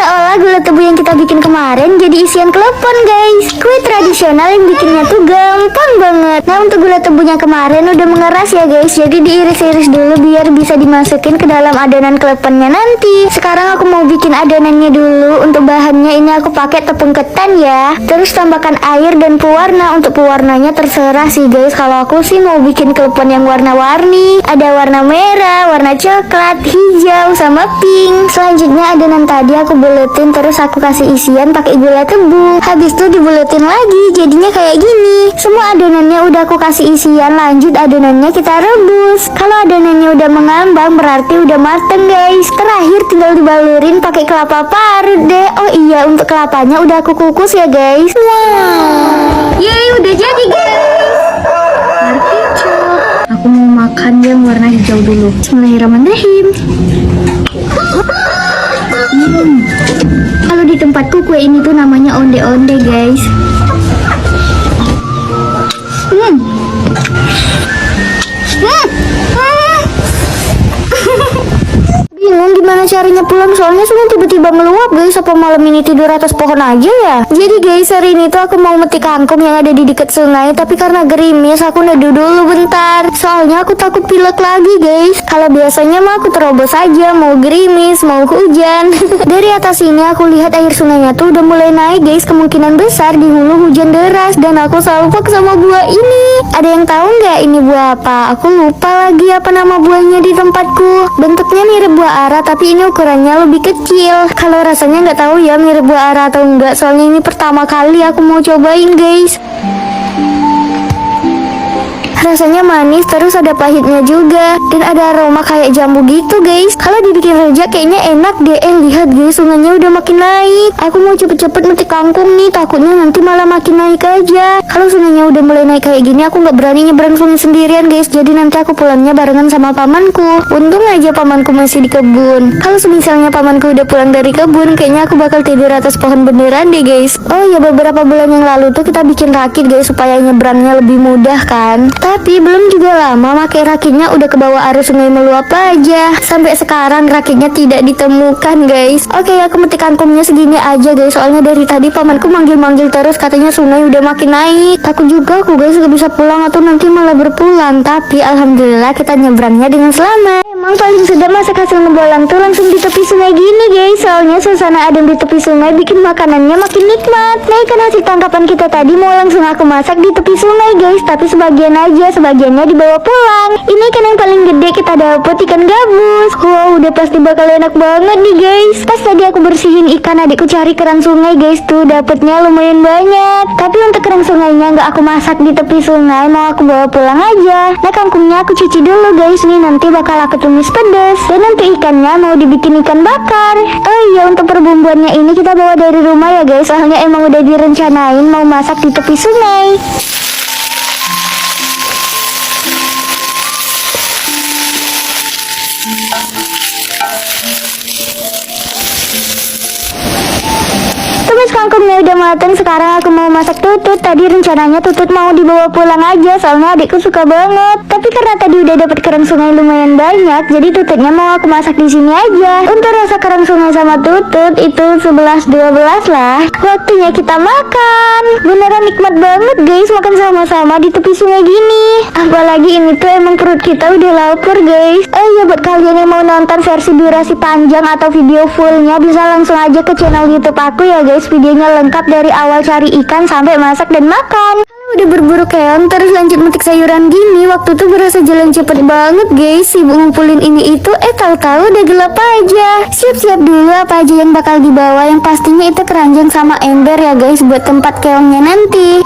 seolah gula tebu yang kita bikin kemarin jadi isian klepon guys. Kue tradisional yang bikinnya tuh gampang banget. Nah untuk gula tebunya kemarin udah mengeras ya guys, jadi diiris-iris dulu biar bisa dimasukin ke dalam adonan kleponnya nanti. Sekarang aku mau bikin adonannya dulu. Untuk bahannya ini aku pakai tepung ketan ya. Terus tambahkan air dan pewarna. Untuk pewarnanya terserah sih guys. Kalau aku sih mau bikin klepon yang warna-warni. Ada warna merah, warna coklat, hijau, sama pink. Selanjutnya adonan tadi aku buletin, terus aku kasih isian pakai gula tebu. Habis itu dibuletin lagi, jadinya kayak gini. Semua adonannya udah aku kasih isian. Lanjut adonannya kita rebus. Kalau adonannya udah mengambang berarti udah mateng guys. Terakhir tinggal dibalurin pakai kelapa parut deh. Oh iya, untuk kelapanya udah aku kukus ya guys. Wow, yeay udah jadi guys. Aku mau makan yang warna hijau dulu. Bismillahirrahmanirrahim. Kalau di tempatku kue ini tuh namanya onde-onde guys. Bingung gimana caranya pulang, soalnya sungai tiba-tiba meluap guys. Apa malam ini tidur atas pohon aja ya? Jadi guys, hari ini tuh aku mau metik kangkung yang ada di dekat sungai, tapi karena gerimis aku neduh dulu bentar. Soalnya aku takut pilek lagi guys. Kalau biasanya mah aku terobos aja, mau gerimis, mau hujan. Dari atas ini aku lihat air sungainya tuh udah mulai naik guys. Kemungkinan besar di hulu hujan deras, dan aku selalu fokus sama buah ini. Ada yang tahu nggak ini buah apa? Aku lupa lagi apa nama buahnya di tempatku. Bentuknya mirip buah ara, tapi ini ukurannya lebih kecil. Kalau rasanya nggak tahu ya mirip buah ara atau enggak, soalnya ini pertama kali aku mau cobain guys. Rasanya manis, terus ada pahitnya juga, dan ada aroma kayak jambu gitu guys. Kalau dibikin rujak kayaknya enak deh. Lihat guys, sungainya udah makin naik. Aku mau cepet-cepet metik kangkung nih, takutnya nanti malah makin naik aja. Kalau sungainya udah mulai naik kayak gini, aku nggak berani nyebrang sungai sendirian guys. Jadi nanti aku pulangnya barengan sama pamanku. Untung aja pamanku masih di kebun. Kalau misalnya pamanku udah pulang dari kebun, kayaknya aku bakal tidur atas pohon beneran deh guys. Oh ya, beberapa bulan yang lalu tuh kita bikin rakit guys supaya nyebrangnya lebih mudah kan. Tapi belum juga lama pakai rakitnya udah ke bawah arus sungai meluap aja. Sampai sekarang rakitnya tidak ditemukan guys. Oke, aku metik kangkungnya segini aja guys. Soalnya dari tadi pamanku manggil-manggil terus, katanya sungai udah makin naik. Takut juga aku guys gak bisa pulang atau nanti malah berpulang. Tapi alhamdulillah kita nyebrangnya dengan selamat. Emang paling sedap masak hasil ngebolang tuh langsung di tepi sungai gini guys. Soalnya suasana adem di tepi sungai bikin makanannya makin nikmat. Nah ikan hasil tangkapan kita tadi mau langsung aku masak di tepi sungai guys. Tapi sebagian aja, sebagiannya dibawa pulang. Ini ikan yang paling gede kita dapet ikan gabus. Wow, udah pasti bakal enak banget nih guys. Pas tadi aku bersihin ikan, adikku cari kerang sungai guys, tuh dapetnya lumayan banyak. Tapi untuk kerang sungainya nggak aku masak di tepi sungai, mau aku bawa pulang aja. Nah kangkungnya aku cuci dulu guys, nih nanti bakal aku tumis pedas. Dan nanti ikannya mau dibikin ikan bakar. Oh iya, untuk perbumbuannya ini kita bawa dari rumah ya guys. Soalnya emang udah direncanain mau masak di tepi sungai. Tumis kangkungnya udah mateng, sekarang aku mau masak tutut. Tadi rencananya tutut mau dibawa pulang aja, soalnya adikku suka banget. Tapi karena tadi udah dapet kerang sungai lumayan banyak, jadi tututnya mau aku masak di sini aja. Untuk rasa kerang sungai sama tutut itu 11-12 lah. Waktunya kita makan. Beneran nikmat banget guys makan sama-sama di tepi sungai gini. Apalagi ini tuh emang perut kita udah lapar guys. Oh iya, buat kalian yang mau nonton versi durasi panjang atau video fullnya, bisa langsung aja ke channel YouTube aku ya guys. Videonya lengkap dari awal cari ikan sampai masak dan makan. Udah berburu keong terus lanjut metik sayuran gini, waktu tuh berasa jalan cepet banget guys. Sibuk ngumpulin ini itu, tahu-tahu udah gelap aja. Siap-siap dulu apa aja yang bakal dibawa. Yang pastinya itu keranjang sama ember ya guys, buat tempat keongnya nanti.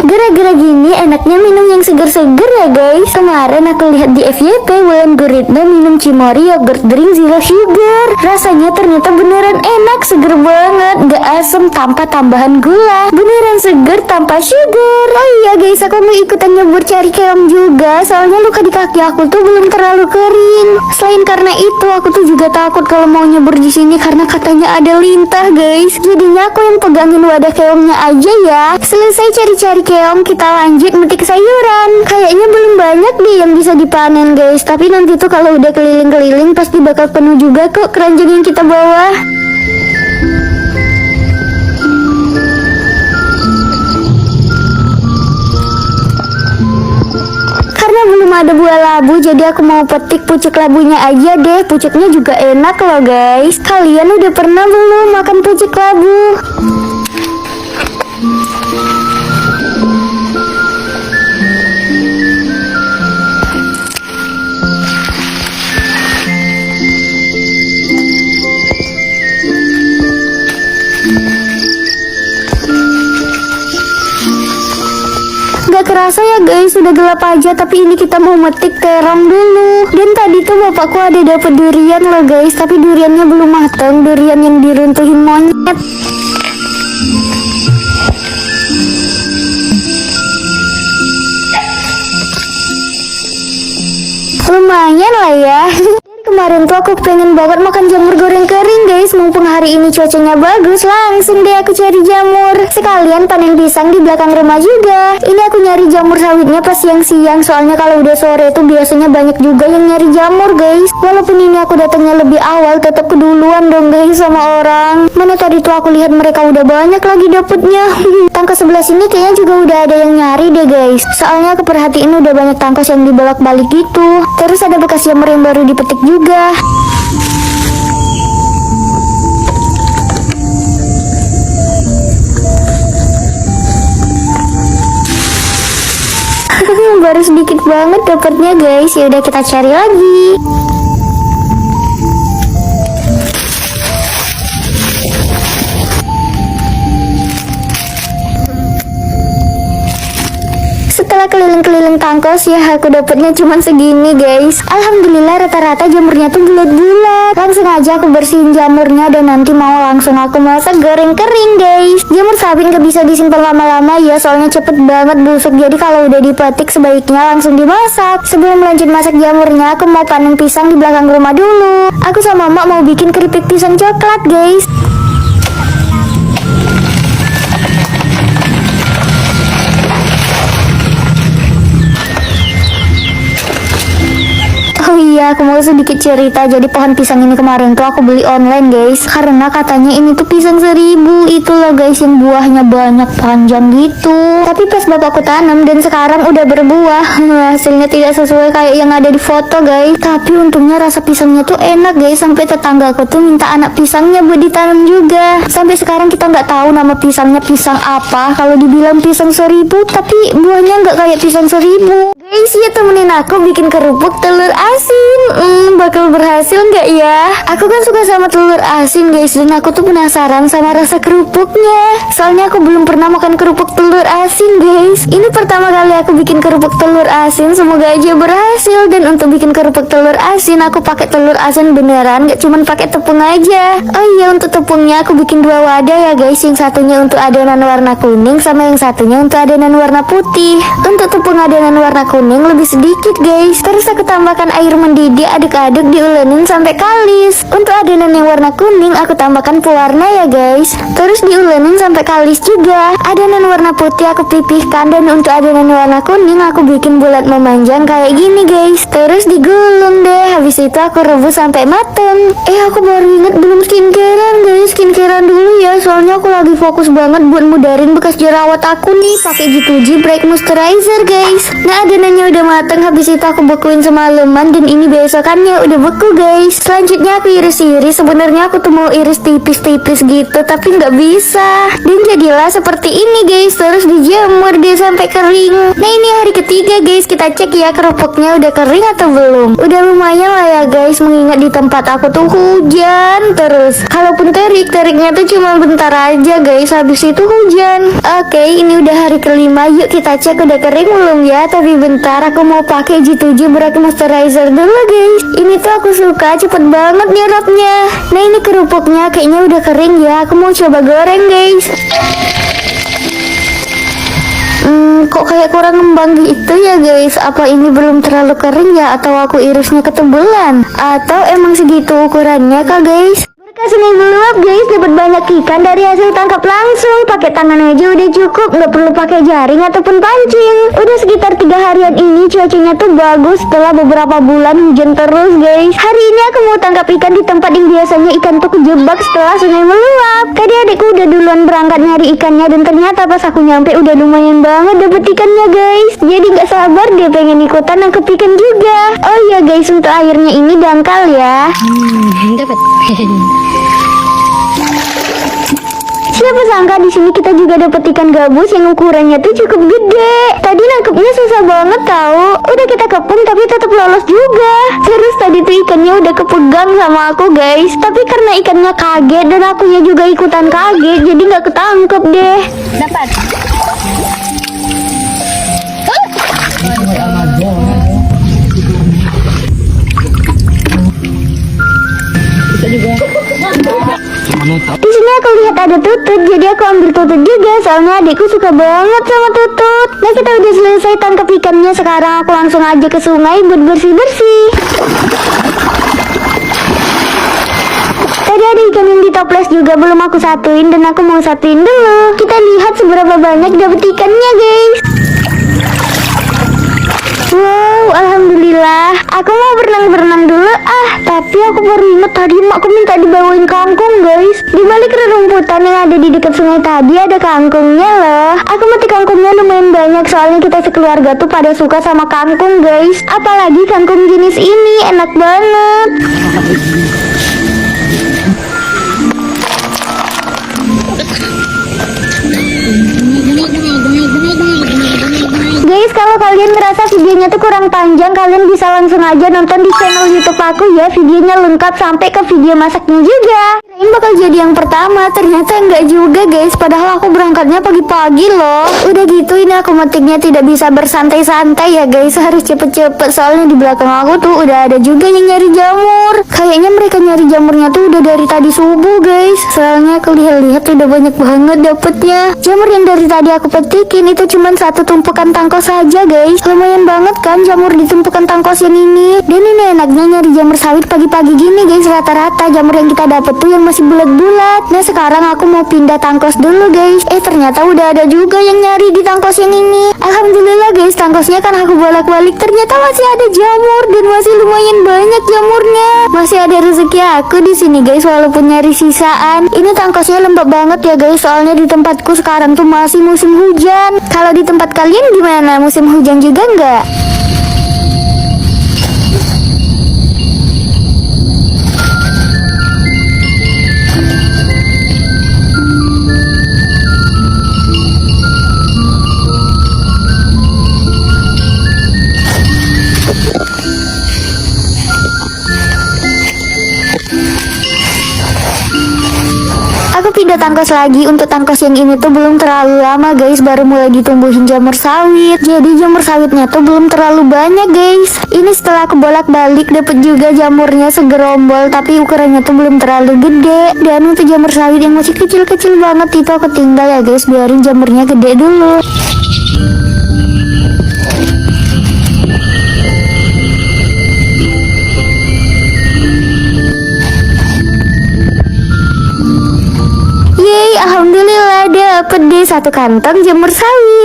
Gara-gara gini enaknya minum yang seger-seger ya guys. Kemarin aku lihat di FYP Wulan Guritno minum Cimory yogurt drink zero sugar. Rasanya ternyata beneran enak, seger banget, gak asem tanpa tambahan gula. Beneran seger tanpa sugar. Oh iya guys, aku mau ikutan nyebur cari keong juga. Soalnya luka di kaki aku tuh belum terlalu kering. Selain karena itu, aku tuh juga takut kalau mau nyebur di sini karena katanya ada lintah guys. Jadinya aku yang pegangin wadah keongnya aja ya. Selesai cari-cari keong, keong, kita lanjut metik sayuran. Kayaknya belum banyak deh yang bisa dipanen guys, tapi nanti tuh kalau udah keliling-keliling pasti bakal penuh juga kok keranjang yang kita bawa. Karena belum ada buah labu, jadi aku mau petik pucuk labunya aja deh. Pucuknya juga enak loh guys. Kalian udah pernah belum makan pucuk labu? Gak kerasa ya guys, sudah gelap aja, tapi ini kita mau metik terong dulu. Dan tadi tuh bapakku ada dapet durian loh guys, tapi duriannya belum matang, durian yang diruntuhin monyet. Lumayan lah ya. Kemarin tuh aku pengen banget makan jamur goreng kering guys. Mumpung hari ini cuacanya bagus, langsung deh aku cari jamur. Sekalian panen pisang di belakang rumah juga. Ini aku nyari jamur sawitnya pas siang-siang, soalnya kalau udah sore tuh biasanya banyak juga yang nyari jamur guys. Walaupun ini aku datangnya lebih awal, tetap keduluan dong guys sama orang. Mana tadi tuh aku lihat mereka udah banyak lagi dapetnya. Tangkas sebelah sini kayaknya juga udah ada yang nyari deh guys. Soalnya aku perhatiin udah banyak tangkas yang dibolak-balik gitu. Terus ada bekas jamur yang baru dipetik juga. Baru sedikit banget dapatnya guys. Ya udah kita cari lagi. Setelah keliling-keliling tangkos ya, aku dapetnya cuma segini guys. Alhamdulillah rata-rata jamurnya tuh bulat-bulat. Langsung aja aku bersihin jamurnya dan nanti mau langsung aku masak goreng kering guys. Jamur sawit gak bisa disimpan lama-lama ya, soalnya cepet banget busuk. Jadi kalau udah dipetik sebaiknya langsung dimasak. Sebelum lanjut masak jamurnya, aku mau panen pisang di belakang rumah dulu. Aku sama Mak mau bikin keripik pisang coklat guys. Oh iya, aku mau sedikit cerita. Jadi pohon pisang ini kemarin tuh aku beli online guys, karena katanya ini tuh pisang 1000. Itu loh guys, yang buahnya banyak panjang gitu. Tapi pas bapakku tanam dan sekarang udah berbuah, hasilnya tidak sesuai kayak yang ada di foto guys. Tapi untungnya rasa pisangnya tuh enak guys. Sampai tetanggaku tuh minta anak pisangnya buat ditanam juga. Sampai sekarang kita nggak tahu nama pisangnya pisang apa. Kalau dibilang pisang 1000, tapi buahnya nggak kayak pisang 1000. Guys, ya temenin aku bikin kerupuk telur asin. Bakal berhasil nggak ya? Aku kan suka sama telur asin guys, dan aku tuh penasaran sama rasa kerupuknya. Soalnya aku belum pernah makan kerupuk telur asin guys. Ini pertama kali aku bikin kerupuk telur asin. Semoga aja berhasil. Dan untuk bikin kerupuk telur asin, aku pakai telur asin beneran, nggak cuman pakai tepung aja. Oh iya, untuk tepungnya aku bikin 2 wadah ya guys. Yang satunya untuk adonan warna kuning, sama yang satunya untuk adonan warna putih. Untuk tepung adonan warna kuning lebih sedikit guys. Terus aku tambahkan air mendidih, aduk-aduk, diulenin sampai kalis. Untuk adonan yang warna kuning aku tambahkan pewarna ya guys. Terus diulenin sampai kalis juga. Adonan warna putih aku pipihkan, dan untuk adonan warna kuning aku bikin bulat memanjang kayak gini guys. Terus digulung deh. Habis itu aku rebus sampai mateng. Aku baru inget belum skincarean guys. Skincarean dulu ya, soalnya aku lagi fokus banget buat mudarin bekas jerawat aku nih. Pakai G2G Bright Moisturizer guys. Nah, adonannya udah mateng. Habis itu aku bekuin semalaman, dan ini besokannya udah beku guys. Selanjutnya aku iris-iris. Sebenarnya aku tuh mau iris tipis-tipis gitu, tapi nggak bisa. Dan jadilah seperti ini guys. Terus dijemur deh sampai kering. Nah, ini hari ketiga guys. Kita cek ya kerupuknya udah kering atau belum. Udah lumayan lah ya guys, mengingat di tempat aku tuh hujan terus. Kalaupun teriknya tuh cuma bentar aja guys, habis itu hujan. Oke, ini udah hari kelima. Yuk kita cek udah kering belum ya. Tapi bentar, aku mau pakai G2G Bright Moisturizer dulu guys. Ini tuh aku suka, cepet banget nyerapnya. Nah, ini kerupuknya kayaknya udah kering ya. Aku mau coba goreng guys. Kok kayak kurang ngembang gitu ya guys. Apa ini belum terlalu kering ya, atau aku irisnya ketebelan, atau emang segitu ukurannya kak guys? Sungai meluap guys, dapat banyak ikan dari hasil tangkap langsung. Pakai tangan aja udah cukup, nggak perlu pakai jaring ataupun pancing. Udah sekitar 3 harian ini cuacanya tuh bagus setelah beberapa bulan hujan terus guys. Hari ini aku mau tangkap ikan di tempat yang biasanya ikan tuh kejebak setelah sungai meluap. Tadi adikku udah duluan berangkat nyari ikannya dan ternyata pas aku nyampe udah lumayan banget dapet ikannya guys. Jadi nggak sabar dia pengen ikutan nangkep ikan juga. Oh iya guys, untuk airnya ini dangkal ya. Dapat. Siapa sangka di sini kita juga dapat ikan gabus yang ukurannya tuh cukup gede. Tadi nangkepnya susah banget tahu. Udah kita kepung tapi tetap lolos juga. Terus tadi tuh ikannya udah kepegang sama aku guys. Tapi karena ikannya kaget dan akunya juga ikutan kaget, jadi nggak ketangkep deh. Dapat. Di sini aku lihat ada tutut, jadi aku ambil tutut juga. Soalnya adikku suka banget sama tutut. Nah kita udah selesai tangkap ikannya. Sekarang aku langsung aja ke sungai buat bersih-bersih. Tadi ada ikan yang ditoples juga belum aku satuin dan aku mau satuin dulu. Kita lihat seberapa banyak dapet ikannya guys. Wow, alhamdulillah. Aku mau berenang-berenang dulu. Tapi aku baru inget tadi makku minta dibawain kangkung guys. Di balik rerumputan yang ada di dekat sungai tadi ada kangkungnya loh. Aku mati kangkungnya lumayan banyak soalnya kita sekeluarga tuh pada suka sama kangkung guys. Apalagi kangkung jenis ini enak banget. Guys, kalau kalian ngerasa videonya tuh kurang panjang, kalian bisa langsung aja nonton di channel YouTube aku ya. Videonya lengkap sampai ke video masaknya juga. Kirain bakal jadi yang pertama, ternyata enggak juga guys. Padahal aku berangkatnya pagi-pagi loh. Udah gitu ini aku metiknya tidak bisa bersantai-santai ya guys. Harus cepet-cepet soalnya di belakang aku tuh udah ada juga yang nyari jamur. Kayaknya mereka nyari jamurnya tuh udah dari tadi subuh guys. Soalnya aku lihat-lihat udah banyak banget dapetnya. Jamur yang dari tadi aku petikin itu cuman satu tumpukan tangkos saja guys. Lumayan banget kan jamur di tumpukan tangkos yang ini. Dan ini enaknya nyari jamur sawit pagi-pagi gini guys. Rata-rata jamur yang kita dapet tuh yang masih bulat-bulat. Nah sekarang aku mau pindah tangkos dulu guys. Ternyata udah ada juga yang nyari di tangkos yang ini. Alhamdulillah guys, tangkosnya kan aku bolak-balik ternyata masih ada jamur dan masih lumayan banyak jamurnya. Masih ada rezeki aku di sini guys walaupun nyari sisaan. Ini tangkosnya lembab banget ya guys soalnya di tempatku sekarang tuh masih musim hujan. Kalau di tempat kalian gimana? Musim hujan juga nggak? Aku pindah tangkos lagi. Untuk tangkos yang ini tuh belum terlalu lama guys, baru mulai ditumbuhin jamur sawit. Jadi jamur sawitnya tuh belum terlalu banyak guys. Ini setelah aku bolak-balik dapet juga jamurnya segerombol, tapi ukurannya tuh belum terlalu gede. Dan untuk jamur sawit yang masih kecil-kecil banget itu aku tinggal ya guys, biarin jamurnya gede dulu. Alhamdulillah dapet deh 1 kantong jamur sawit.